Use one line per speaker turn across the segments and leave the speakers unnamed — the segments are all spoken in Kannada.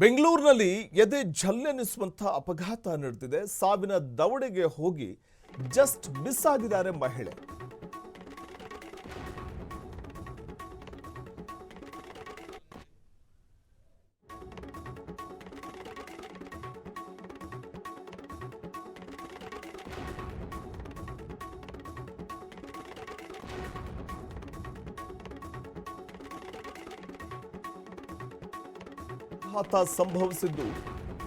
ಬೆಂಗಳೂರಿನಲ್ಲಿ ಎದೆ ಝಲ್ಲೆನಿಸುವಂಥ ಅಪಘಾತ ನಡೆದಿದೆ. ಸಾವಿನ ದವಡೆಗೆ ಹೋಗಿ ಜಸ್ಟ್ ಮಿಸ್ ಆಗಿದ್ದಾರೆ ಮಹಿಳೆ. ಅಪಘಾತ ಸಂಭವಿಸಿದ್ದು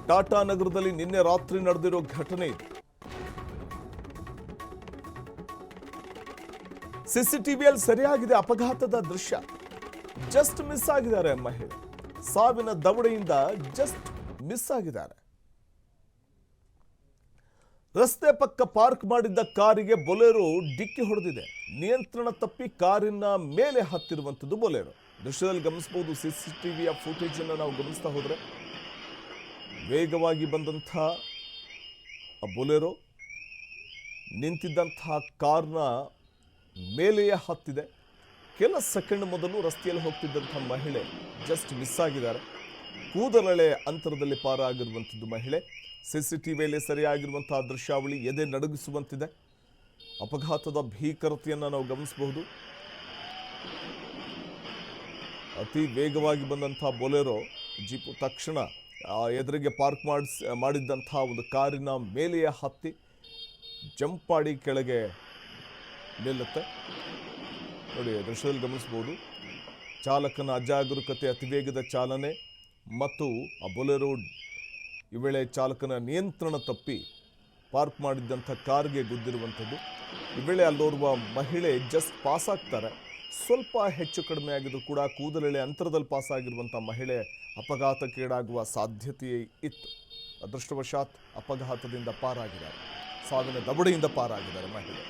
ಟಾಟಾ ನಗರದಲ್ಲಿ ನಿನ್ನೆ ರಾತ್ರಿ ನಡೆದಿರೋ ಘಟನೆ ಇದು. ಸಿಸಿಟಿವಿಯಲ್ಲಿ ಸರಿಯಾಗಿದೆ ಅಪಘಾತದ ದೃಶ್ಯ. ಜಸ್ಟ್ ಮಿಸ್ ಆಗಿದ್ದಾರೆ ಮಹಿಳೆ. ಸಾವಿನ ದವಡೆಯಿಂದ ಜಸ್ಟ್ ಮಿಸ್ ಆಗಿದ್ದಾರೆ. ರಸ್ತೆ ಪಕ್ಕ ಪಾರ್ಕ್ ಮಾಡಿದ್ದ ಕಾರಿಗೆ ಬೊಲೆರೋ ಡಿಕ್ಕಿ ಹೊಡೆದಿದೆ. ನಿಯಂತ್ರಣ ತಪ್ಪಿ ಕಾರಿನ ಮೇಲೆ ಹತ್ತಿರುವಂಥದ್ದು ಬೊಲೆರೋ. ದೃಶ್ಯದಲ್ಲಿ ಗಮನಿಸಬಹುದು. ಸಿಸಿಟಿವಿಯ ಫುಟೇಜ್ ಅನ್ನು ನಾವು ಗಮನಿಸ್ತಾ ಹೋದ್ರೆ ವೇಗವಾಗಿ ಬಂದಂತಹ ಬೊಲೆರೋ ನಿಂತಿದ್ದಂತಹ ಕಾರ್ನ ಮೇಲೆಯೇ ಹತ್ತಿದೆ. ಕೆಲ ಸೆಕೆಂಡ್ ಮೊದಲು ರಸ್ತೆಯಲ್ಲಿ ಹೋಗ್ತಿದ್ದಂತಹ ಮಹಿಳೆ ಜಸ್ಟ್ ಮಿಸ್ ಆಗಿದ್ದಾರೆ. ಕೂದಲೆಳೆ ಅಂತರದಲ್ಲಿ ಪಾರಾಗಿರುವಂಥದ್ದು ಮಹಿಳೆ. ಸಿಸಿಟಿವಿಯಲ್ಲಿ ಸರಿಯಾಗಿರುವಂತಹ ದೃಶ್ಯಾವಳಿ ಎದೆ ನಡುಗಿಸುವಂತಿದೆ. ಅಪಘಾತದ ಭೀಕರತೆಯನ್ನು ನಾವು ಗಮನಿಸಬಹುದು. ಅತಿ ವೇಗವಾಗಿ ಬಂದಂತಹ ಬೊಲೆರೋ ಜೀಪು ತಕ್ಷಣ ಎದುರಿಗೆ ಪಾರ್ಕ್ ಮಾಡಿದ್ದಂತಹ ಒಂದು ಕಾರಿನ ಮೇಲೆಯೇ ಹತ್ತಿ ಜಂಪ್ ಮಾಡಿ ಕೆಳಗೆ ನಿಲ್ಲುತ್ತೆ. ನೋಡಿ, ದೃಶ್ಯದಲ್ಲಿ ಗಮನಿಸಬಹುದು. ಚಾಲಕನ ಅಜಾಗರೂಕತೆ, ಅತಿವೇಗದ ಚಾಲನೆ ಮತ್ತು ಆ ಬೊಲೆರೋ ಈ ವೇಳೆ ಚಾಲಕನ ನಿಯಂತ್ರಣ ತಪ್ಪಿ ಪಾರ್ಕ್ ಮಾಡಿದ್ದಂಥ ಕಾರ್ಗೆ ಗುದ್ದಿರುವಂಥದ್ದು. ಈ ವೇಳೆ ಅಲ್ಲೋರ್ವ ಮಹಿಳೆ ಜಸ್ಟ್ ಪಾಸ್ ಆಗ್ತಾರೆ. ಸ್ವಲ್ಪ ಹೆಚ್ಚು ಕಡಿಮೆ ಆಗಿದ್ರು ಕೂಡ ಕೂದಲೆಳೆ ಅಂತರದಲ್ಲಿ ಪಾಸ್ ಆಗಿರುವಂಥ ಮಹಿಳೆ ಅಪಘಾತಕ್ಕೀಡಾಗುವ ಸಾಧ್ಯತೆಯೇ ಇತ್ತು. ಅದೃಷ್ಟವಶಾತ್ ಅಪಘಾತದಿಂದ ಪಾರಾಗಿದ್ದಾರೆ. ಸಾವಿನ ದವಡೆಯಿಂದ ಪಾರಾಗಿದ್ದಾರೆ ಮಹಿಳೆ.